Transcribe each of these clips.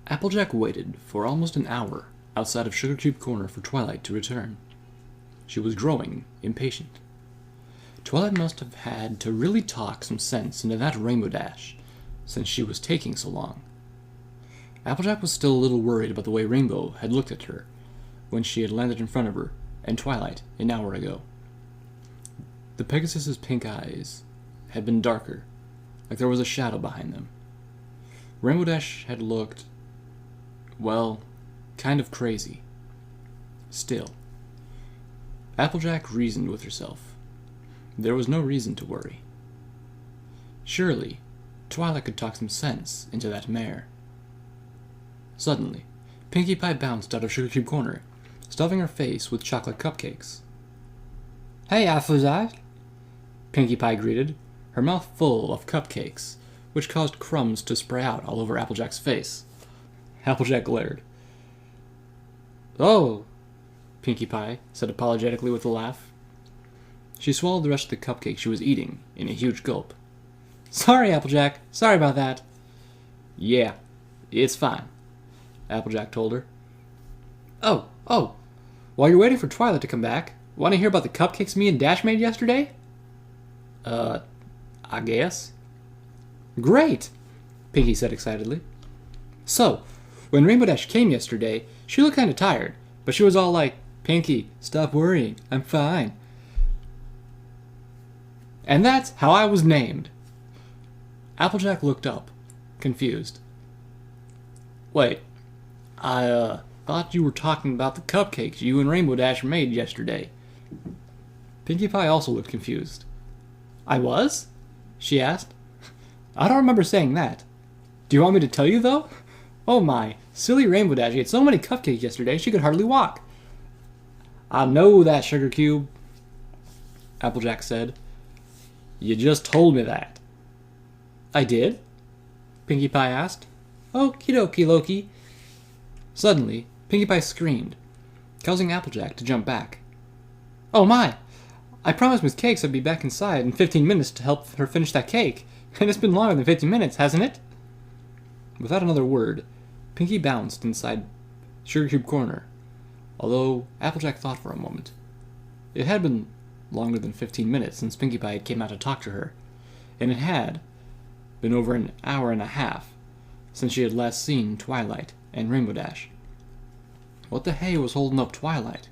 Applejack waited for almost an hour outside of Sugar Cube Corner for Twilight to return. She was growing impatient. Twilight must have had to really talk some sense into that Rainbow Dash, since she was taking so long. Applejack was still a little worried about the way Rainbow had looked at her when she had landed in front of her and Twilight an hour ago. The Pegasus's pink eyes had been darker, like there was a shadow behind them. Rainbow Dash had looked, well, kind of crazy. Still, Applejack reasoned with herself. There was no reason to worry. Surely, Twilight could talk some sense into that mare. Suddenly, Pinkie Pie bounced out of Sugar Cube Corner, stuffing her face with chocolate cupcakes. "Hey, Applejack," Pinkie Pie greeted, her mouth full of cupcakes, which caused crumbs to spray out all over Applejack's face. Applejack glared. "Oh," Pinkie Pie said apologetically with a laugh. She swallowed the rest of the cupcake she was eating in a huge gulp. "Sorry, Applejack. Sorry about that." "Yeah, it's fine," Applejack told her. Oh, while you're waiting for Twilight to come back, want to hear about the cupcakes me and Dash made yesterday?" I guess." "Great," Pinkie said excitedly. "So, when Rainbow Dash came yesterday, she looked kind of tired, but she was all like, 'Pinkie, stop worrying, I'm fine.' And that's how I was named." Applejack looked up, confused. "Wait, I thought you were talking about the cupcakes you and Rainbow Dash made yesterday." Pinkie Pie also looked confused. "I was?" she asked. "I don't remember saying that. Do you want me to tell you, though? Oh my, silly Rainbow Dash ate so many cupcakes yesterday she could hardly walk." "I know that, Sugar Cube," Applejack said. "You just told me that." "I did?" Pinkie Pie asked. "Okie dokie, Loki." Suddenly, Pinkie Pie screamed, causing Applejack to jump back. "Oh my! I promised Miss Cakes I'd be back inside in 15 minutes to help her finish that cake, and it's been longer than 15 minutes, hasn't it?" Without another word, Pinkie bounced inside Sugar Cube Corner, although Applejack thought for a moment. It had been longer than 15 minutes since Pinkie Pie came out to talk to her, and it had been over an hour and a half since she had last seen Twilight and Rainbow Dash. What the hay was holding up Twilight?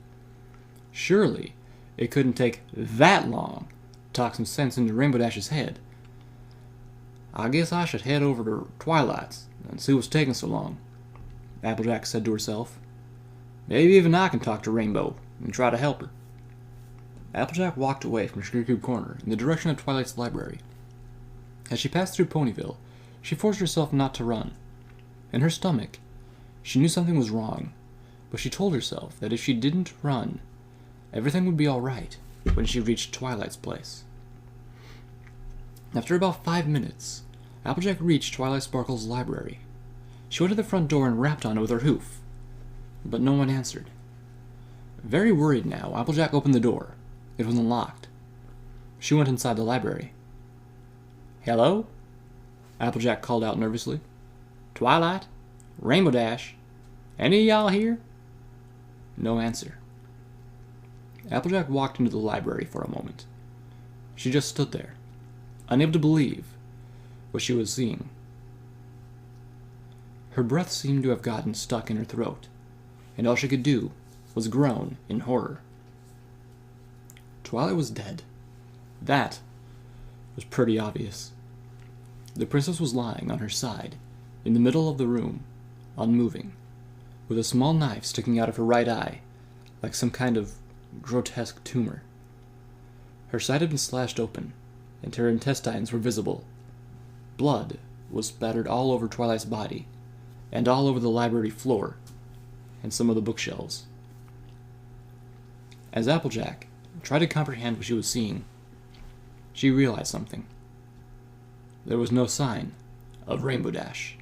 Surely it couldn't take that long to talk some sense into Rainbow Dash's head. "I guess I should head over to Twilight's and see what's taking so long," Applejack said to herself. "Maybe even I can talk to Rainbow and try to help her." Applejack walked away from Sugar Cube Corner in the direction of Twilight's library. As she passed through Ponyville, she forced herself not to run. In her stomach, she knew something was wrong, but she told herself that if she didn't run, everything would be all right when she reached Twilight's place. After about 5 minutes, Applejack reached Twilight Sparkle's library. She went to the front door and rapped on it with her hoof, but no one answered. Very worried now, Applejack opened the door. It was unlocked. She went inside the library. "Hello?" Applejack called out nervously. "Twilight? Rainbow Dash? Any of y'all here?" No answer. Applejack walked into the library for a moment. She just stood there, unable to believe what she was seeing. Her breath seemed to have gotten stuck in her throat, and all she could do was groan in horror. Twilight was dead. That was pretty obvious. The princess was lying on her side, in the middle of the room, unmoving, with a small knife sticking out of her right eye, like some kind of grotesque tumor. Her side had been slashed open, and her intestines were visible. Blood was spattered all over Twilight's body, and all over the library floor, and some of the bookshelves. As Applejack tried to comprehend what she was seeing, she realized something. There was no sign of Rainbow Dash.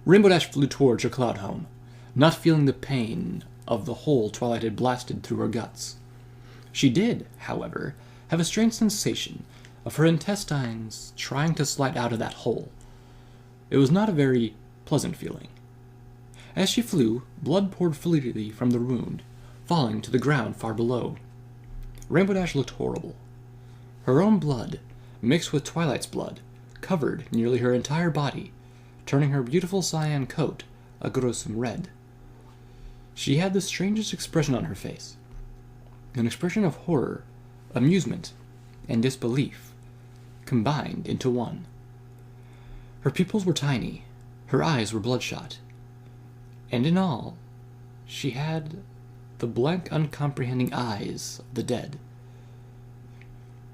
Rainbow Dash flew towards her cloud home, not feeling the pain of the hole Twilight had blasted through her guts. She did, however, have a strange sensation of her intestines trying to slide out of that hole, It was not a very pleasant feeling. As she flew, blood poured freely from the wound, falling to the ground far below. Rainbow Dash looked horrible. Her own blood, mixed with Twilight's blood, covered nearly her entire body, turning her beautiful cyan coat a gruesome red. She had the strangest expression on her face, an expression of horror, amusement, and disbelief, combined into one. Her pupils were tiny, her eyes were bloodshot, and in all, she had the blank, uncomprehending eyes of the dead.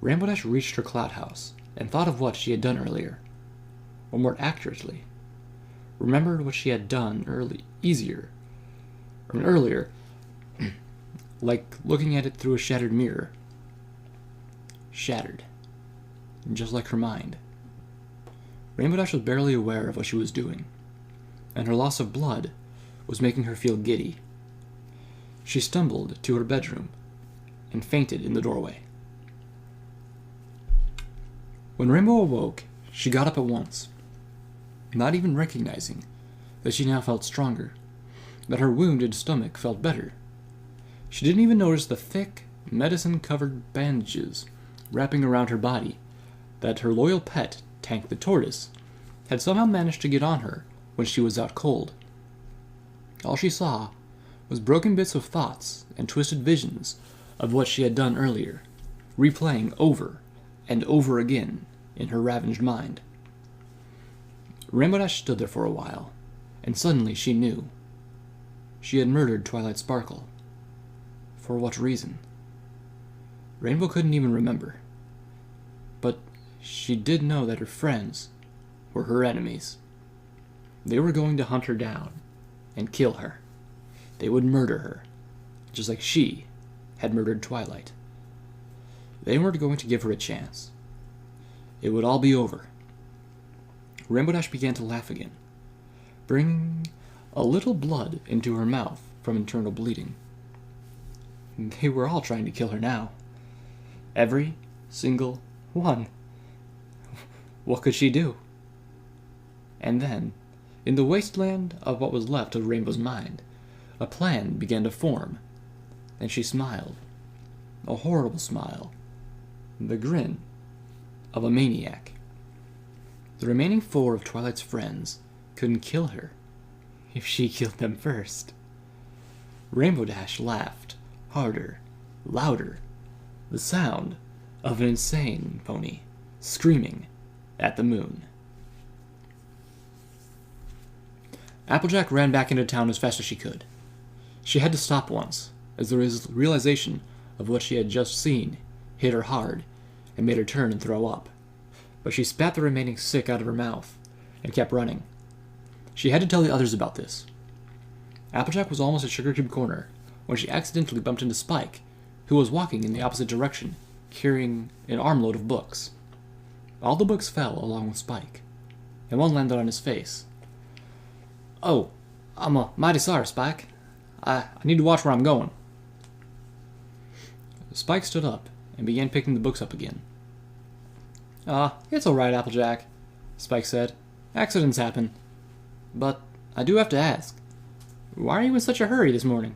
Rainbow Dash reached her cloud house and thought of what she had done earlier, or more accurately, remembered what she had done earlier, like looking at it through a shattered mirror. Shattered, just like her mind. Rainbow Dash was barely aware of what she was doing, and her loss of blood was making her feel giddy. She stumbled to her bedroom and fainted in the doorway. When Rainbow awoke, she got up at once, not even recognizing that she now felt stronger, that her wounded stomach felt better. She didn't even notice the thick, medicine-covered bandages wrapping around her body that her loyal pet, Tank the Tortoise, had somehow managed to get on her when she was out cold. All she saw was broken bits of thoughts and twisted visions of what she had done earlier, replaying over and over again in her ravaged mind. Rainbow Dash stood there for a while, and suddenly she knew. She had murdered Twilight Sparkle. For what reason? Rainbow couldn't even remember. But she did know that her friends were her enemies. They were going to hunt her down and kill her. They would murder her, just like she had murdered Twilight. They weren't going to give her a chance. It would all be over. Rainbow Dash began to laugh again, bringing a little blood into her mouth from internal bleeding. They were all trying to kill her now. Every single one. What could she do? And then, in the wasteland of what was left of Rainbow's mind, a plan began to form, and she smiled. A horrible smile. The grin of a maniac. The remaining 4 of Twilight's friends couldn't kill her if she killed them first. Rainbow Dash laughed, harder, louder, the sound of an insane pony screaming at the moon. Applejack ran back into town as fast as she could. She had to stop once, as the realization of what she had just seen hit her hard and made her turn and throw up. But she spat the remaining sick out of her mouth and kept running. She had to tell the others about this. Applejack was almost at Sugar Cube Corner when she accidentally bumped into Spike, who was walking in the opposite direction, carrying an armload of books. All the books fell along with Spike, and one landed on his face. "Oh, I'm mighty sorry, Spike. I need to watch where I'm going." Spike stood up and began picking the books up again. It's all right, Applejack," Spike said. "Accidents happen. But I do have to ask, why are you in such a hurry this morning?"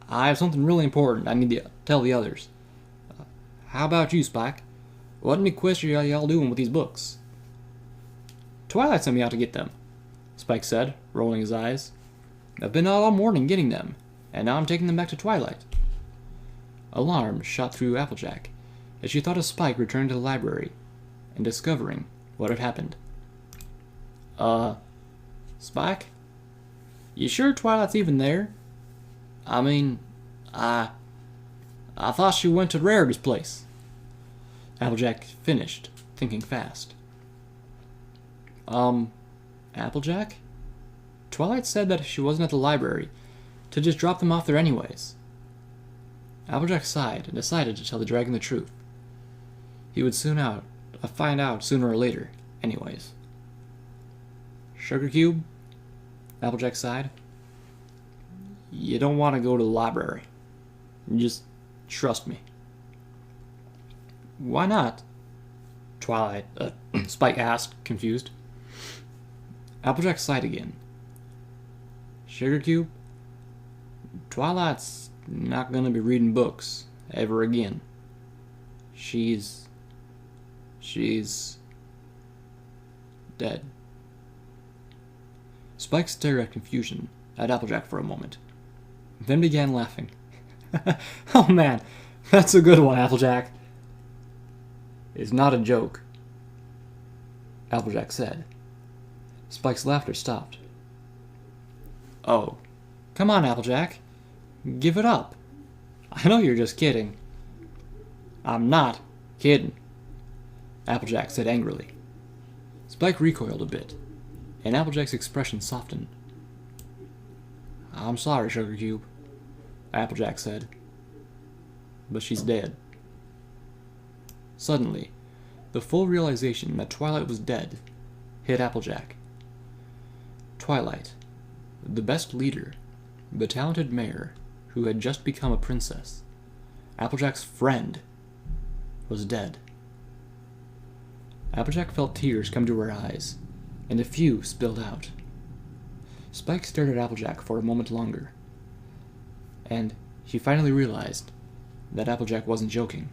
"I have something really important I need to tell the others. How about you, Spike? What in the quest are y'all doing with these books?" "Twilight sent me out to get them," Spike said, rolling his eyes. "I've been out all morning getting them, and now I'm taking them back to Twilight." Alarm shot through Applejack as she thought of Spike returning to the library and discovering what had happened. Spike? You sure Twilight's even there? I mean, I thought she went to Rarity's place." Applejack finished, thinking fast. Applejack? Twilight said that if she wasn't at the library, to just drop them off there anyways. Applejack sighed and decided to tell the dragon the truth. He would find out sooner or later, anyways. "Sugar Cube?" Applejack sighed. "You don't want to go to the library. Just trust me." "Why not?" Spike asked, confused. Applejack sighed again. Sugar Cube, Twilight's not gonna be reading books ever again. She's dead. Spike stared at confusion at Applejack for a moment, then began laughing. Oh man, that's a good one, Applejack. It's not a joke, Applejack said. Spike's laughter stopped. Oh, come on, Applejack. Give it up. I know you're just kidding. I'm not kidding, Applejack said angrily. Spike recoiled a bit, and Applejack's expression softened. I'm sorry, Sugar Cube, Applejack said. But she's dead. Suddenly, the full realization that Twilight was dead hit Applejack. Twilight, the best leader, the talented mayor who had just become a princess, Applejack's friend, was dead. Applejack felt tears come to her eyes, and a few spilled out. Spike stared at Applejack for a moment longer, and he finally realized that Applejack wasn't joking.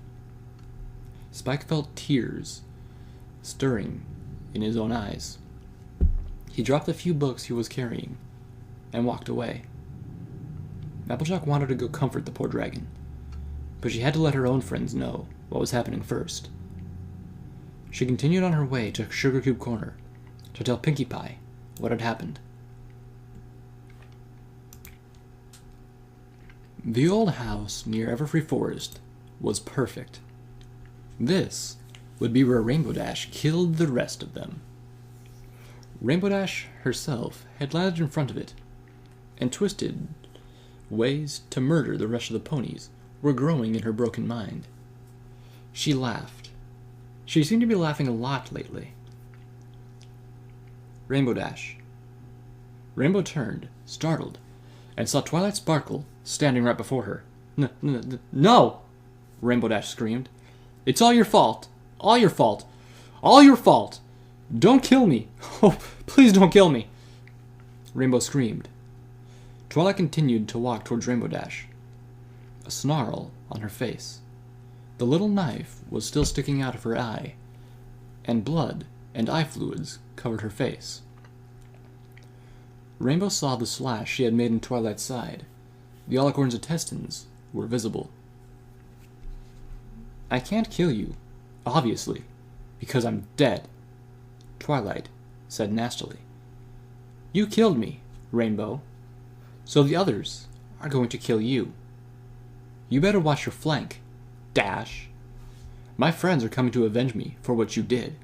Spike felt tears stirring in his own eyes. He dropped the few books he was carrying and walked away. Applejack wanted to go comfort the poor dragon, but she had to let her own friends know what was happening first. She continued on her way to Sugar Cube Corner to tell Pinkie Pie what had happened. The old house near Everfree Forest was perfect. This would be where Rainbow Dash killed the rest of them. Rainbow Dash herself had landed in front of it, and twisted ways to murder the rest of the ponies were growing in her broken mind. She laughed. She seemed to be laughing a lot lately. Rainbow Dash. Rainbow turned, startled, and saw Twilight Sparkle standing right before her. No! Rainbow Dash screamed. It's all your fault. All your fault. All your fault. Don't kill me. Oh, please don't kill me. Rainbow screamed. Twilight continued to walk towards Rainbow Dash, a snarl on her face. The little knife was still sticking out of her eye, and blood and eye fluids covered her face. Rainbow saw the slash she had made in Twilight's side. The alicorn's intestines were visible. I can't kill you, obviously, because I'm dead, Twilight said nastily. You killed me, Rainbow, so the others are going to kill you. You better watch your flank, Dash. My friends are coming to avenge me for what you did,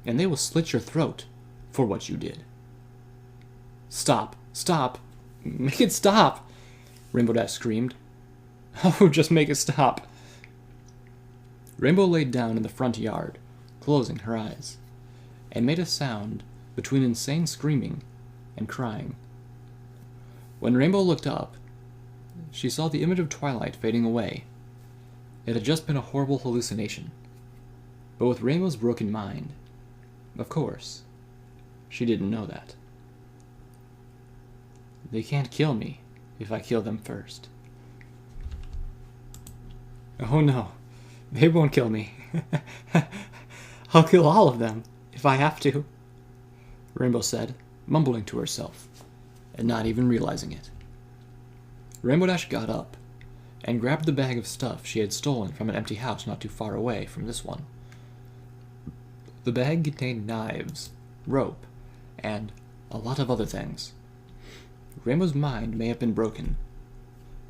and they will slit your throat for what you did. Stop, stop, make it stop, Rainbow Dash screamed. Oh, just make it stop. Rainbow laid down in the front yard, closing her eyes, and made a sound between insane screaming and crying. When Rainbow looked up, she saw the image of Twilight fading away. It had just been a horrible hallucination. But with Rainbow's broken mind, of course, she didn't know that. They can't kill me if I kill them first. Oh no, they won't kill me. I'll kill all of them if I have to, Rainbow said, mumbling to herself, and not even realizing it. Rainbow Dash got up and grabbed the bag of stuff she had stolen from an empty house not too far away from this one. The bag contained knives, rope, and a lot of other things. Rainbow's mind may have been broken,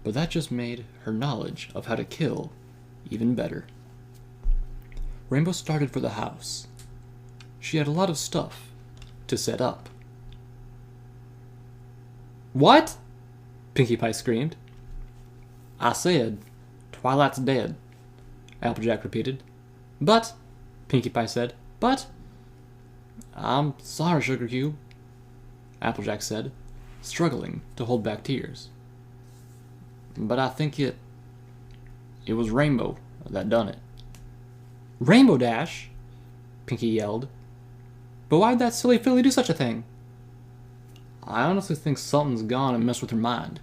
but that just made her knowledge of how to kill even better. Rainbow started for the house. She had a lot of stuff to set up. What? Pinkie Pie screamed. I said, Twilight's dead, Applejack repeated. But, Pinkie Pie said, but... I'm sorry, Sugar Cube, Applejack said, struggling to hold back tears. But I think it was Rainbow that done it. Rainbow Dash? Pinkie yelled. But why'd that silly filly do such a thing? I honestly think something's gone and messed with her mind.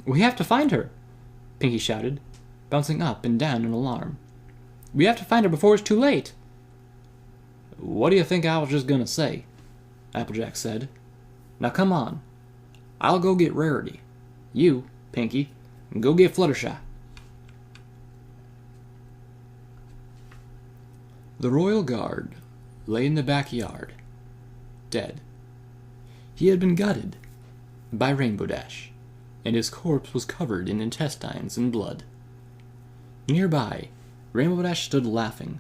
We have to find her, Pinky shouted, bouncing up and down in alarm. We have to find her before it's too late. What do you think I was just gonna say? Applejack said. Now come on. I'll go get Rarity. You, Pinky, go get Fluttershy. The royal guard lay in the backyard, dead. He had been gutted by Rainbow Dash, and his corpse was covered in intestines and blood. Nearby, Rainbow Dash stood laughing,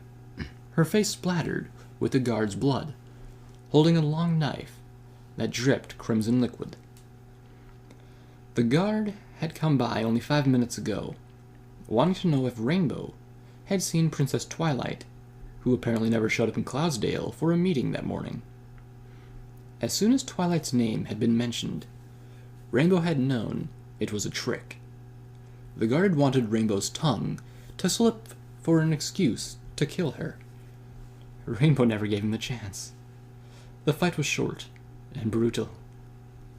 her face splattered with the guard's blood, holding a long knife that dripped crimson liquid. The guard had come by only 5 minutes ago, wanting to know if Rainbow had seen Princess Twilight, who apparently never showed up in Cloudsdale for a meeting that morning. As soon as Twilight's name had been mentioned, Rainbow had known it was a trick. The guard wanted Rainbow's tongue to slip for an excuse to kill her. Rainbow never gave him the chance. The fight was short and brutal,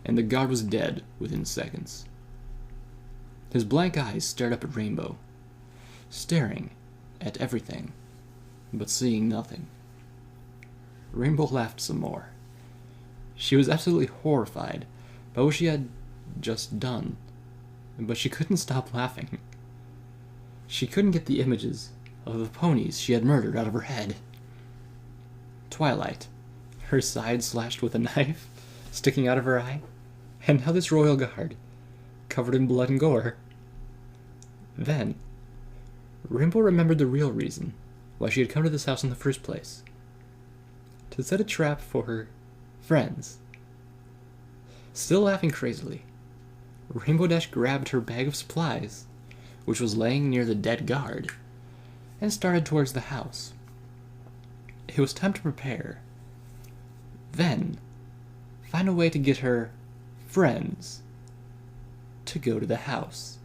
and the guard was dead within seconds. His blank eyes stared up at Rainbow, staring at everything, but seeing nothing. Rainbow laughed some more. She was absolutely horrified by what she had just done, but she couldn't stop laughing. She couldn't get the images of the ponies she had murdered out of her head. Twilight, her side slashed with a knife, sticking out of her eye, and now this royal guard, covered in blood and gore. Then, Rainbow remembered the real reason why she had come to this house in the first place. To set a trap for her friends. Still laughing crazily, Rainbow Dash grabbed her bag of supplies, which was laying near the dead guard, and started towards the house. It was time to prepare. Then, find a way to get her friends to go to the house.